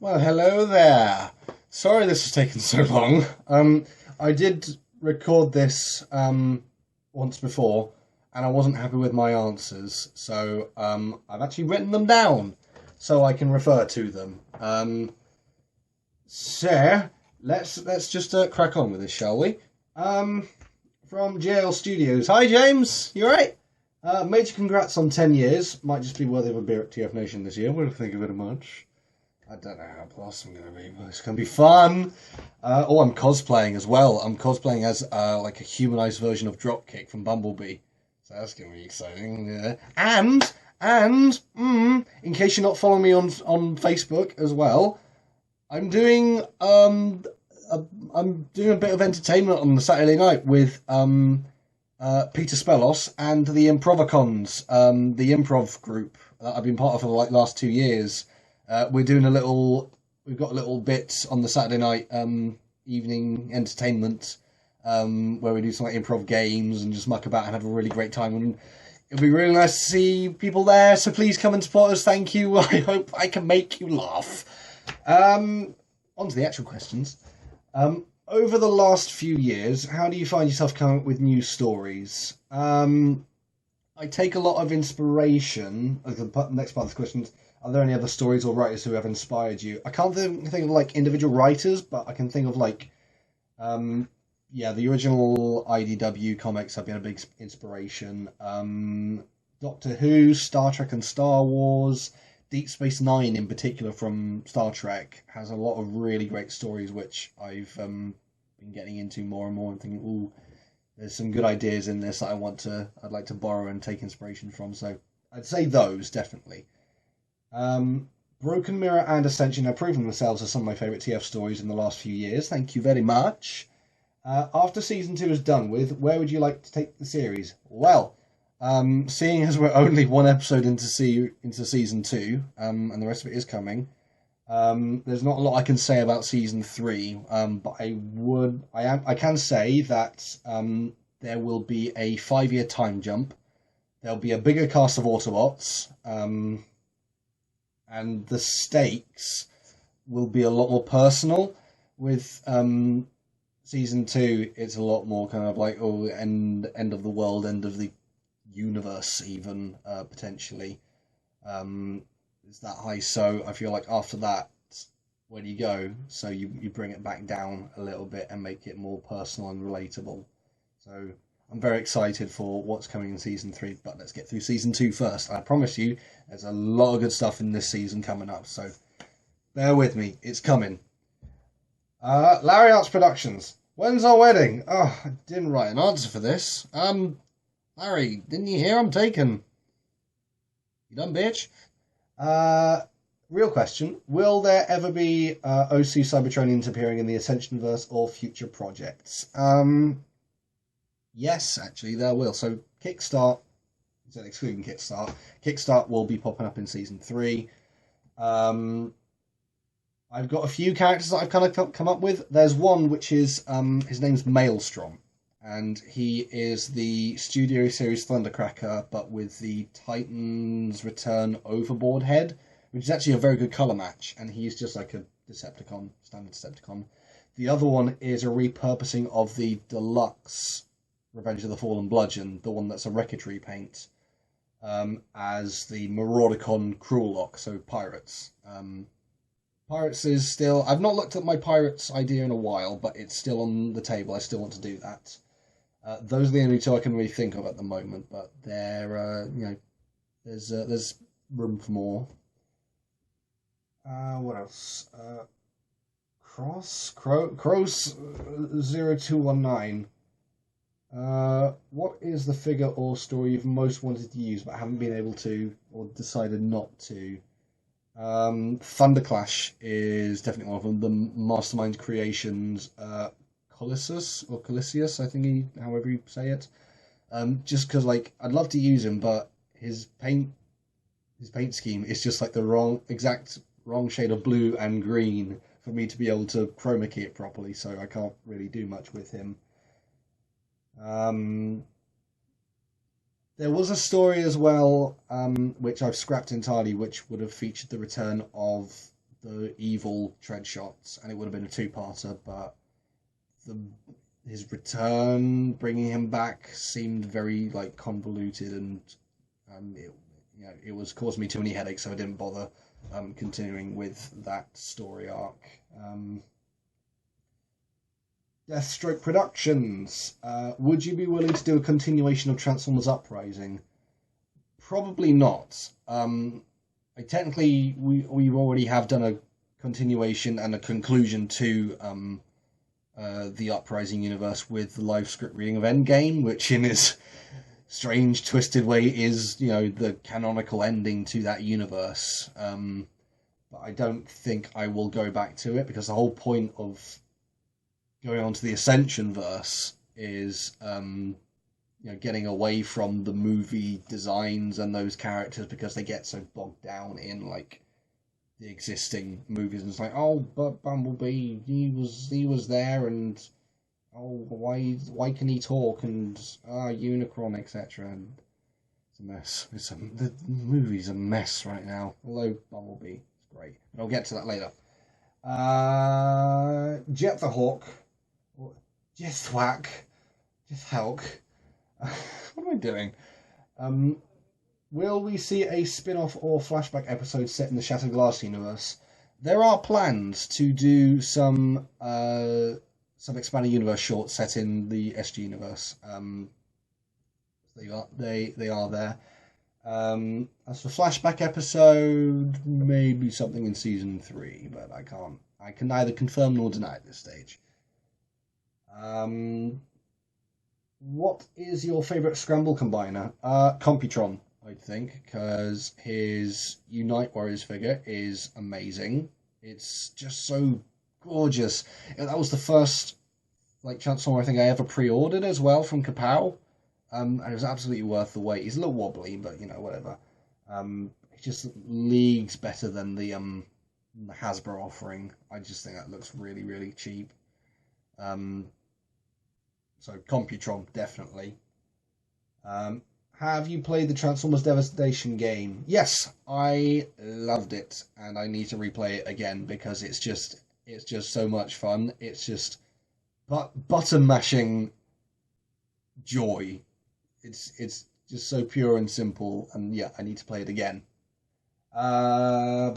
Well, hello there. Sorry this has taken so long. I did record this once before, and I wasn't happy with my answers, so I've actually written them down so I can refer to them. So let's just crack on with this, shall we? From JL Studios. Hi, James. You alright? Major congrats on 10 years. Might just be worthy of a beer at TF Nation this year. Well, thank you very much. I don't know how boss I'm going to be, but it's going to be fun. I'm cosplaying as well. I'm cosplaying as like a humanized version of Dropkick from Bumblebee. So that's going to be exciting. Yeah. And in case you're not following me on Facebook as well, I'm doing I'm doing a bit of entertainment on the Saturday night with Peter Spellos and the Improvicons, the improv group that I've been part of for the last 2 years. We're doing we've got a little bit on the Saturday night evening entertainment where we do some like improv games and just muck about and have a really great time. And it'll be really nice to see people there. So please come and support us. Thank you. I hope I can make you laugh. On to the actual questions. Over the last few years, how do you find yourself coming up with new stories? I take a lot of inspiration. The next part of the question is, are there any other stories or writers who have inspired you? I can't think of like individual writers, but I can think of like, the original IDW comics have been a big inspiration. Doctor Who, Star Trek and Star Wars, Deep Space Nine in particular from Star Trek has a lot of really great stories, which I've been getting into more and more and thinking, ooh, there's some good ideas in this that I'd like to borrow and take inspiration from. So I'd say those definitely. Broken Mirror and Ascension have proven themselves as some of my favourite TF stories in the last few years. Thank you very much. After season 2 is done with, where would you like to take the series? Well, seeing as we're only one episode into season 2, and the rest of it is coming, there's not a lot I can say about season 3. But I can say that there will be a 5-year time jump. There'll be a bigger cast of Autobots. And the stakes will be a lot more personal. With season 2, it's a lot more kind of like, end of the world, end of the universe, even potentially. It's that high. So I feel like after that, where do you go? So you bring it back down a little bit and make it more personal and relatable. So I'm very excited for what's coming in season 3, but let's get through season 2 first. I promise you, there's a lot of good stuff in this season coming up, so bear with me, it's coming. Larry Arts Productions. When's our wedding? Oh, I didn't write an answer for this. Larry, didn't you hear I'm taken? You done, bitch? Real question. Will there ever be OC Cybertronians appearing in the Ascensionverse or future projects? Yes, actually, there will. So, Kickstart, excluding Kickstart will be popping up in season 3. I've got a few characters that I've kind of come up with. There's one which is, his name's Maelstrom, and he is the Studio Series Thundercracker, but with the Titans Return Overboard head, which is actually a very good colour match, and he's just like a Decepticon, standard Decepticon. The other one is a repurposing of the deluxe Revenge of the Fallen Bludgeon, the one that's a wreckage repaint, as the Maraudicon Cruellock, so pirates. Pirates is still... I've not looked at my pirates idea in a while, but it's still on the table. I still want to do that. Those are the only two I can really think of at the moment, but they're, there's room for more. What else? Cross 0219. What is the figure or story you've most wanted to use but haven't been able to or decided not to? Thunderclash is definitely one of them. The Mastermind Creations, Colossus, I think however you say it. Just because like I'd love to use him, but his paint scheme is just like the exact wrong shade of blue and green for me to be able to chroma key it properly. So I can't really do much with him. There was a story as well, which I've scrapped entirely, which would have featured the return of the evil tread shots, and it would have been a two-parter, but his return, bringing him back, seemed very like convoluted, and it was causing me too many headaches, so I didn't bother continuing with that story arc. Deathstroke Productions. Would you be willing to do a continuation of Transformers Uprising? Probably not. Technically, we already have done a continuation and a conclusion to the Uprising universe with the live script reading of Endgame, which in its strange, twisted way is, the canonical ending to that universe. But I don't think I will go back to it, because the whole point of going on to the Ascension verse is getting away from the movie designs and those characters, because they get so bogged down in like the existing movies, and it's like, oh, but Bumblebee, he was there, and oh, why can he talk, and Unicron, etc. And it's a mess. The movie's a mess right now. Although Bumblebee is great, and I'll get to that later. Jet the Hawk, Jethwack, Jethhawk. What am I doing? Will we see a spin-off or flashback episode set in the Shattered Glass universe? There are plans to do some expanded universe shorts set in the SG universe. They are there. As for flashback episode, maybe something in season 3, but I can neither confirm nor deny at this stage. What is your favourite Scramble combiner? Computron, I think, because his Unite Warriors figure is amazing. It's just so gorgeous. That was the first Transformer I think I ever pre-ordered as well from Kapow. And it was absolutely worth the wait. He's a little wobbly, but whatever. It's just leagues better than the Hasbro offering. I just think that looks really, really cheap. So Computron, definitely. Have you played the Transformers Devastation game? Yes, I loved it, and I need to replay it again because it's just so much fun. It's just button mashing joy. It's just so pure and simple, and yeah, I need to play it again. Kablam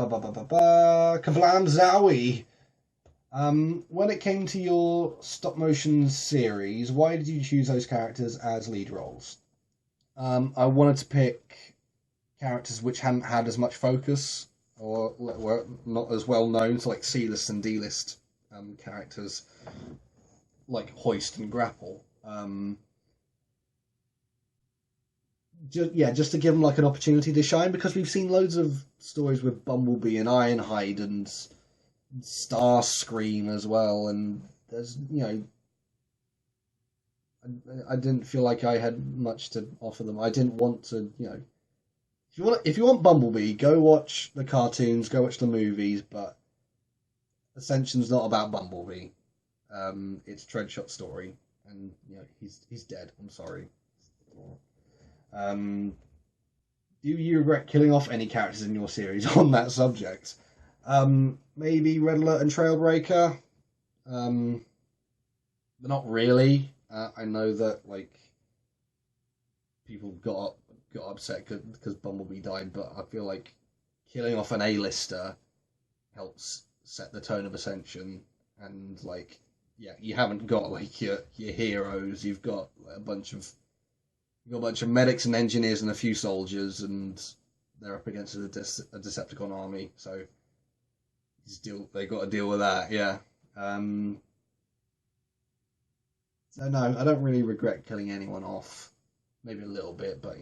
Zowie. When it came to your stop motion series, why did you choose those characters as lead roles? I wanted to pick characters which hadn't had as much focus, or were not as well known, so like C-list and D-list characters, like Hoist and Grapple. Just to give them like an opportunity to shine, because we've seen loads of stories with Bumblebee and Ironhide and Starscream as well, and there's I didn't feel like I had much to offer them. I didn't want to if you want Bumblebee, go watch the cartoons, go watch the movies, but Ascension's not about Bumblebee. It's Treadshot's story, and he's dead. I'm sorry. Do you regret killing off any characters in your series on that subject? Maybe Red Alert and Trailbreaker, but not really. I know that people got upset because Bumblebee died, but I feel like killing off an A-lister helps set the tone of Ascension, and you haven't got your heroes. You've got a bunch of medics and engineers and a few soldiers, and they're up against a Decepticon army, so they got to deal with that. Yeah. So no, I don't really regret killing anyone off. Maybe a little bit, but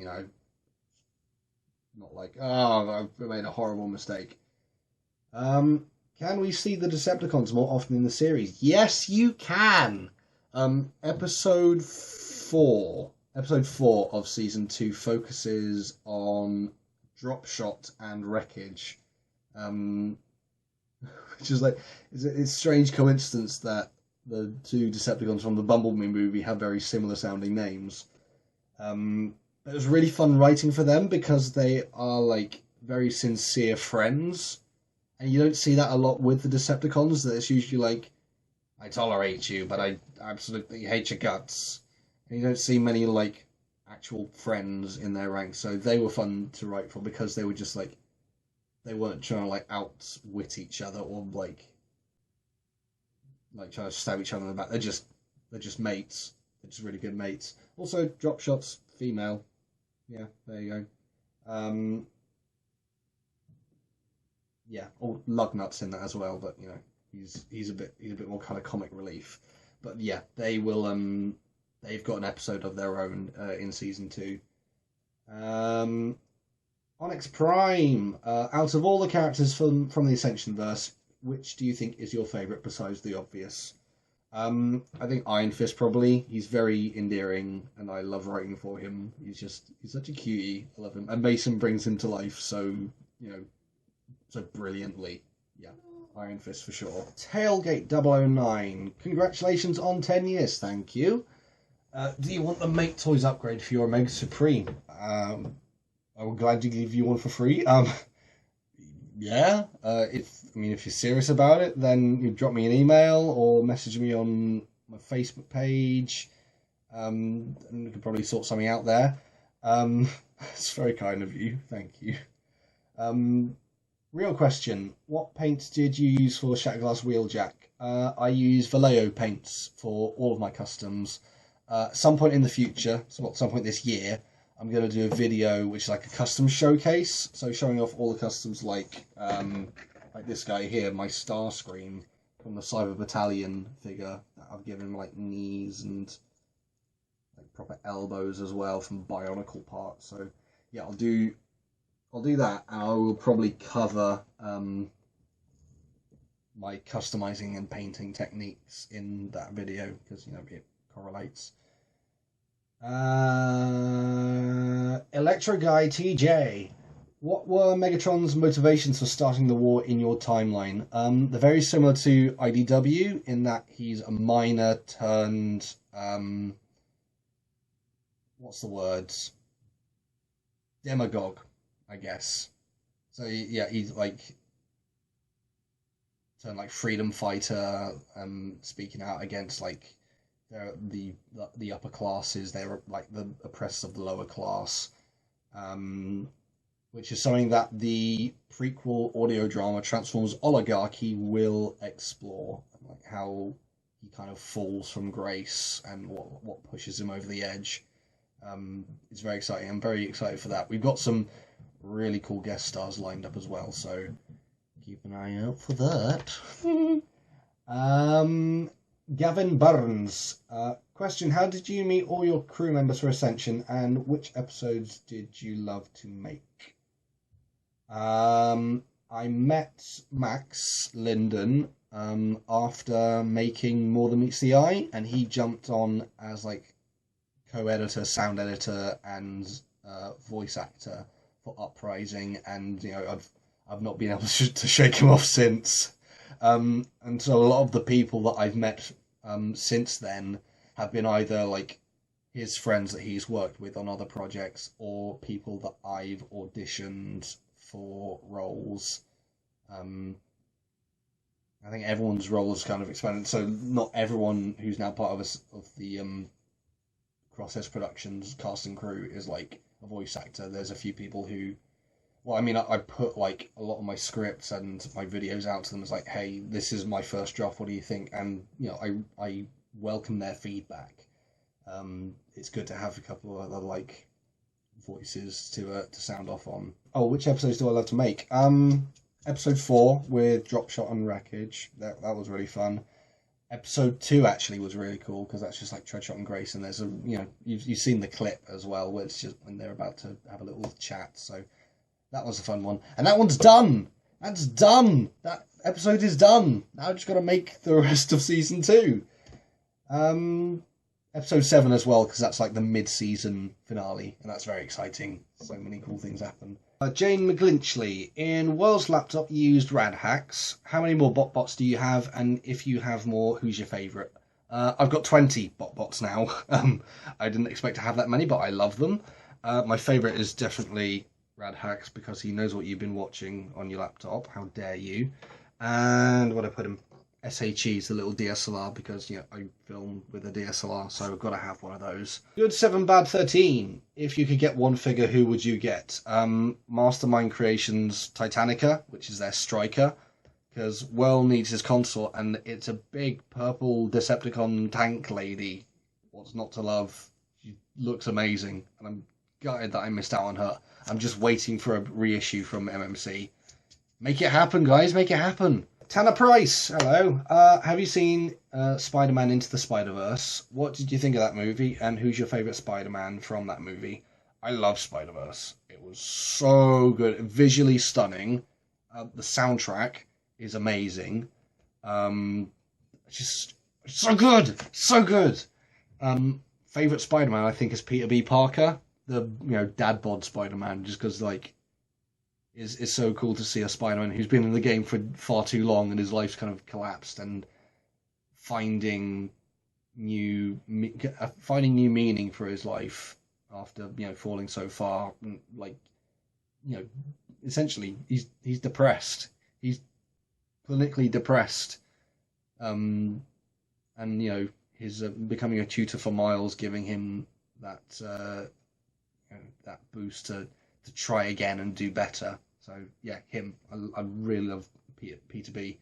not like, oh, I've made a horrible mistake. Can we see the Decepticons more often in the series? Yes, you can. Episode 4 of season 2 focuses on Dropshot and Wreckage, which is it's a strange coincidence that the two Decepticons from the Bumblebee movie have very similar sounding names. It was really fun writing for them because they are very sincere friends, And you don't see that a lot with the Decepticons, that it's usually like, I tolerate you, but I absolutely hate your guts. And you don't see many, like, actual friends in their ranks, so they were fun to write for because they were just, like, they weren't trying to, like, outwit each other or, like trying to stab each other in the back. They're just mates. They're just really good mates. Also, drop shots, female. Yeah, there you go. Yeah, or Lugnuts in that as well, but you know, he's a bit more kind of comic relief. But yeah, they will they've got an episode of their own in season 2. Onyx Prime, out of all the characters from the Ascension verse, which do you think is your favourite besides the obvious? I think Iron Fist probably. He's very endearing, and I love writing for him. He's such a cutie. I love him, and Mason brings him to life so so brilliantly. Yeah, Iron Fist for sure. Tailgate 009. Congratulations on 10 years. Thank you. Do you want the Make Toys upgrade for your Omega Supreme? I'm glad to give you one for free. Yeah. If you're serious about it, then you drop me an email or message me on my Facebook page. And we could probably sort something out there. It's very kind of you. Thank you. Real question. What paints did you use for Shatterglass Wheeljack? I use Vallejo paints for all of my customs. At some point in the future, so at some point this year, I'm going to do a video which is like a custom showcase. So showing off all the customs like this guy here, my Starscream from the Cyber Battalion figure that I've given him like knees and like proper elbows as well from Bionicle parts. So yeah, I'll do that, and I will probably cover my customizing and painting techniques in that video because it correlates. Electro Guy TJ, what were Megatron's motivations for starting the war in your timeline? They're very similar to IDW in that he's a miner turned what's the words? Demagogue, I guess. So yeah, he's like turned like freedom fighter, speaking out against like the upper classes. They're like the oppressed of the lower class, which is something that the prequel audio drama Transformers Oligarchy will explore, like how he kind of falls from grace and what pushes him over the edge. It's very exciting. I'm very excited for that. We've got some really cool guest stars lined up as well, so keep an eye out for that. Gavin Burns. Question, how did you meet all your crew members for Ascension, and which episodes did you love to make? I met Max Linden after making More Than Meets the Eye, and he jumped on as like co-editor, sound editor, and voice actor for Uprising, and I've not been able to shake him off since. And so a lot of the people that I've met since then have been either like his friends that he's worked with on other projects, or people that I've auditioned for roles. I think everyone's role has kind of expanded, so not everyone who's now part of the Crosshairs Productions cast and crew is like a voice actor. There's a few people who, well, I mean, I put like a lot of my scripts and my videos out to them as like, hey, this is my first draft, what do you think? And I welcome their feedback. It's good to have a couple of other like voices to sound off on. Oh, which episodes do I love to make? Episode 4 with Dropshot and Wreckage. That was really fun. Episode 2 actually was really cool because that's just like Treadshot and Grace, and there's a you've seen the clip as well where it's just when they're about to have a little chat. So that was a fun one, and that one's done. That's done. That episode is done. Now I've just got to make the rest of season 2. Episode 7 as well, because that's like the mid-season finale, and that's very exciting. So many cool things happen. Jane McGlinchley, in World's Laptop you used rad hacks. How many more bots do you have, and if you have more, who's your favourite? I've got 20 bots now. I didn't expect to have that many, but I love them. My favourite is definitely Rad Hacks, because he knows what you've been watching on your laptop. How dare you? And what I put in SHE's the little DSLR, because I film with a DSLR, so I've got to have one of those. Good 7, bad 13. If you could get one figure, who would you get? Mastermind Creations Titanica, which is their striker, because Well needs his consort, and it's a big purple Decepticon tank lady. What's not to love? She looks amazing, and I'm gutted that I missed out on her. I'm just waiting for a reissue from MMC. Make it happen, guys. Make it happen. Tanner Price, hello. Have you seen Spider-Man Into the Spider-Verse? What did you think of that movie? And who's your favourite Spider-Man from that movie? I love Spider-Verse. It was so good. Visually stunning. The soundtrack is amazing. Just so good. So good. Favourite Spider-Man, I think, is Peter B. Parker. The, dad bod Spider-Man, just because, it's so cool to see a Spider-Man who's been in the game for far too long and his life's kind of collapsed, and finding new meaning for his life after falling so far. Essentially he's depressed. He's clinically depressed, and his becoming a tutor for Miles, giving him that that boost to try again and do better. So yeah, him. I really love Peter B.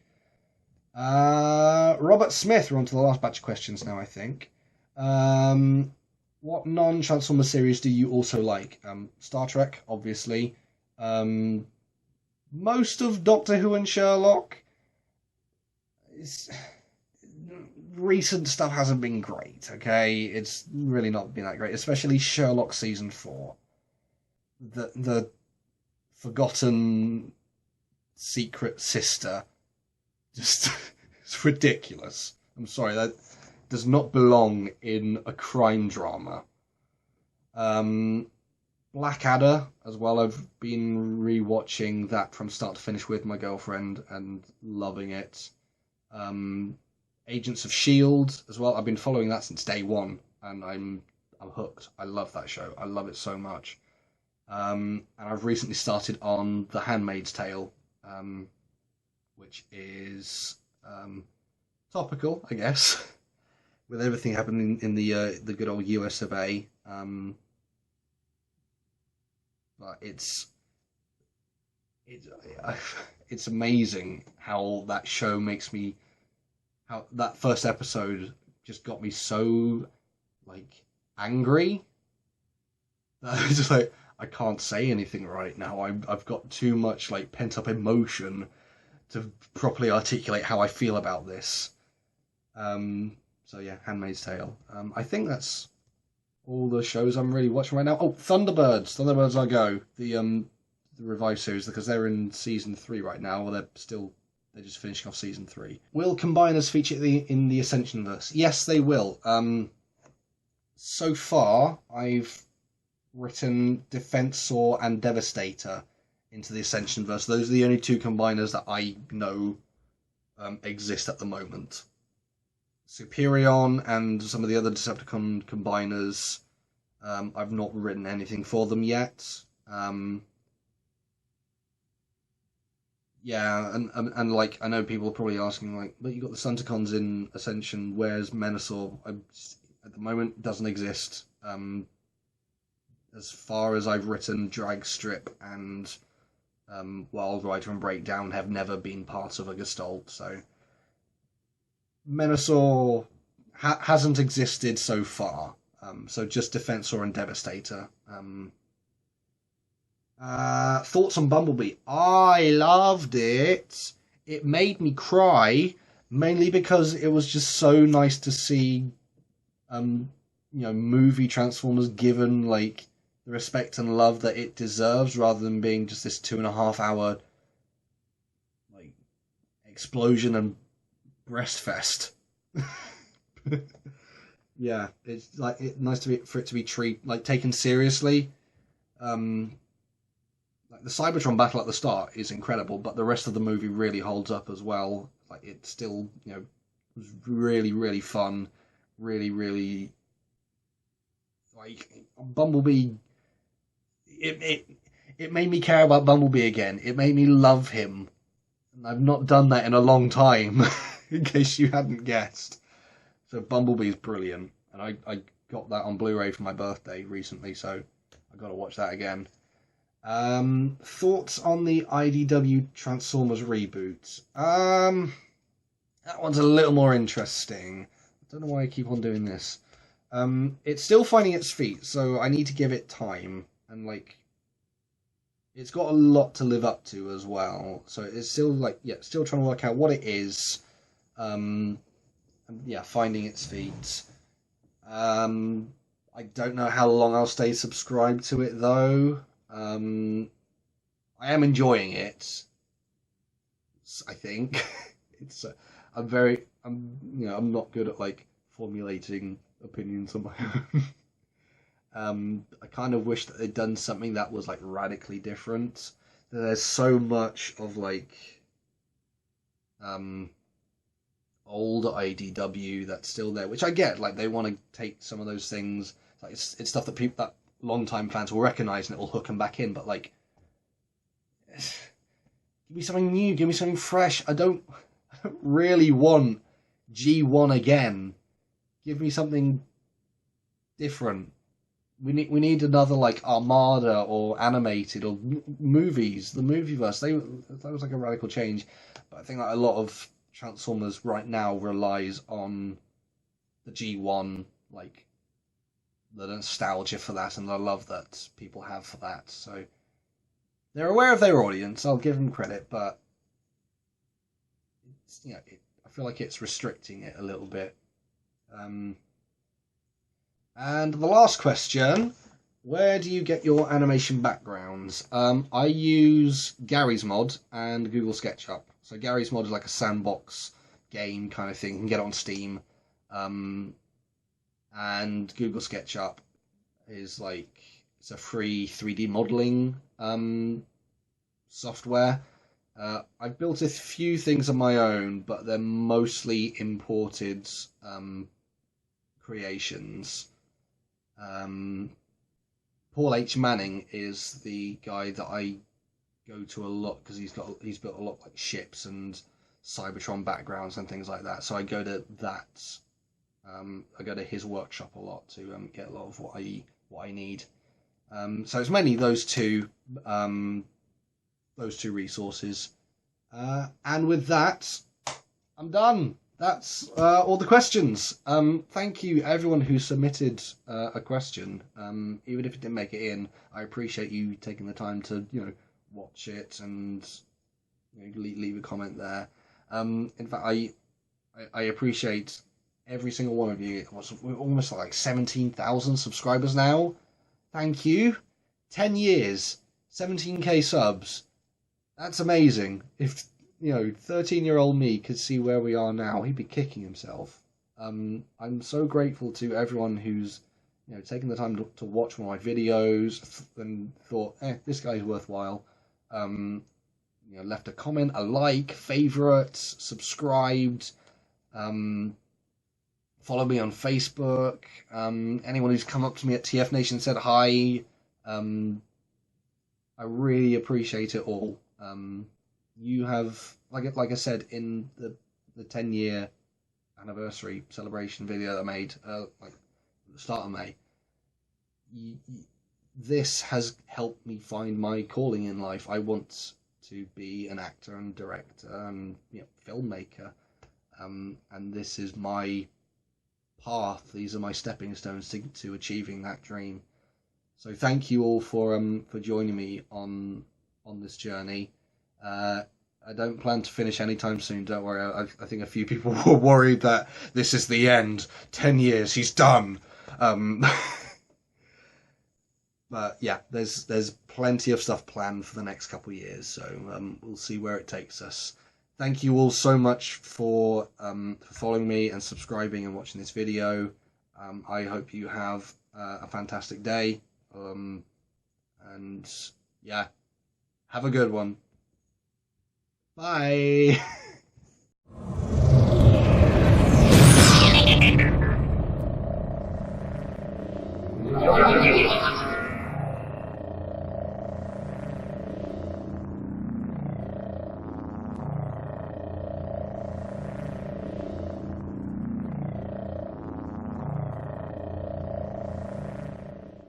Robert Smith. We're on to the last batch of questions now, I think. What non-Transformer series do you also like? Star Trek, obviously. Most of Doctor Who and Sherlock. Recent stuff hasn't been great, okay? It's really not been that great, especially Sherlock Season 4. The forgotten secret sister, just it's ridiculous. I'm sorry, that does not belong in a crime drama. Blackadder as well. I've been rewatching that from start to finish with my girlfriend and loving it. Agents of S.H.I.E.L.D. as well. I've been following that since day one, and I'm hooked. I love that show. I love it so much. And I've recently started on The Handmaid's Tale, which is topical, I guess, with everything happening in the good old US of A. But it's amazing how that show makes me. How that first episode just got me so angry that I was just I can't say anything right now. I've got too much pent up emotion to properly articulate how I feel about this. So yeah, Handmaid's Tale. I think that's all the shows I'm really watching right now. Oh, Thunderbirds I Go, the revived series, because they're in season 3 right now. Well, they're just finishing off season 3. Will combiners feature in the Ascensionverse? Yes, they will. So far, I've written Defensor and Devastator into the Ascensionverse. Those are the only 2 combiners that I know exist at the moment. Superion and some of the other Decepticon combiners, I've not written anything for them yet. Yeah, and I know people are probably asking but you got the Sunticons in Ascension, where's Menasor? At the moment, doesn't exist. As far as I've written, Drag Strip and Wild Rider and Breakdown have never been part of a Gestalt, so Menasor hasn't existed so far. So just Defensor and Devastator. Thoughts on Bumblebee? I loved it. It made me cry, mainly because it was just so nice to see, movie Transformers given the respect and love that it deserves, rather than being just this 2.5 hour explosion and breast fest. Yeah, it's nice for it to be taken seriously. The Cybertron battle at the start is incredible, but the rest of the movie really holds up as well. It still, was really, really fun. Really, really, Bumblebee. it made me care about Bumblebee again. It made me love him. And I've not done that in a long time, in case you hadn't guessed. So Bumblebee's brilliant. And I got that on Blu-ray for my birthday recently, so I got to watch that again. Thoughts on the IDW Transformers reboot? That one's a little more interesting. I don't know why I keep on doing this. It's still finding its feet, so I need to give it time. And, like, it's got a lot to live up to as well. So it's still, like, yeah, still trying to work out what it is. And, yeah, finding its feet. I don't know how long I'll stay subscribed to it, though. I am enjoying it. I think it's. I'm not good at like formulating opinions on my own. I kind of wish that they'd done something that was like radically different. There's so much of like old IDW that's still there, which I get. Like they want to take some of those things. Like it's stuff that people that long-time fans will recognize and it will hook them back in. But like, give me something new. Give me something fresh. I don't really want G1 again. Give me something different. We need another like Armada or animated or movies. The movieverse. That was like a radical change. But I think that a lot of Transformers right now relies on the G1, like the nostalgia for that and the love that people have for that. So they're aware of their audience. I'll give them credit, but it's, I feel like it's restricting it a little bit. And the last question: where do you get your animation backgrounds? I use Gary's Mod and Google SketchUp. So Gary's Mod is like a sandbox game kind of thing. You can get it on Steam. And Google SketchUp is like, it's a free 3D modeling software. I've built a few things of my own, but they're mostly imported creations. Paul H. Manning is the guy that I go to a lot because he's built a lot like ships and Cybertron backgrounds and things like that. So I go to that. I go to his workshop a lot to get a lot of what I need. So it's mainly those two resources. And with that, I'm done. That's all the questions. Thank you everyone who submitted a question. Even if it didn't make it in, I appreciate you taking the time to watch it and leave a comment there. In fact, I appreciate every single one of you. We're almost like 17,000 subscribers now. Thank you. 10 years, 17k subs. That's amazing. If 13-year-old me could see where we are now, he'd be kicking himself. I'm so grateful to everyone who's taken the time to watch one of my videos and thought, this guy's worthwhile. Left a comment, a like, favorite, subscribed. Follow me on Facebook. Anyone who's come up to me at TF Nation said hi. I really appreciate it all. You have, like I said in the 10-year anniversary celebration video that I made, at the start of May. This has helped me find my calling in life. I want to be an actor and director and filmmaker, and this is my path. These are my stepping stones to achieving that dream. So thank you all for joining me on this journey. I don't plan to finish anytime soon, don't worry. I think a few people were worried that this is the end. 10 years, he's done. But yeah, there's plenty of stuff planned for the next couple of years, so we'll see where it takes us. Thank you all so much for following me and subscribing and watching this video. I hope you have a fantastic day. And yeah, have a good one. Bye.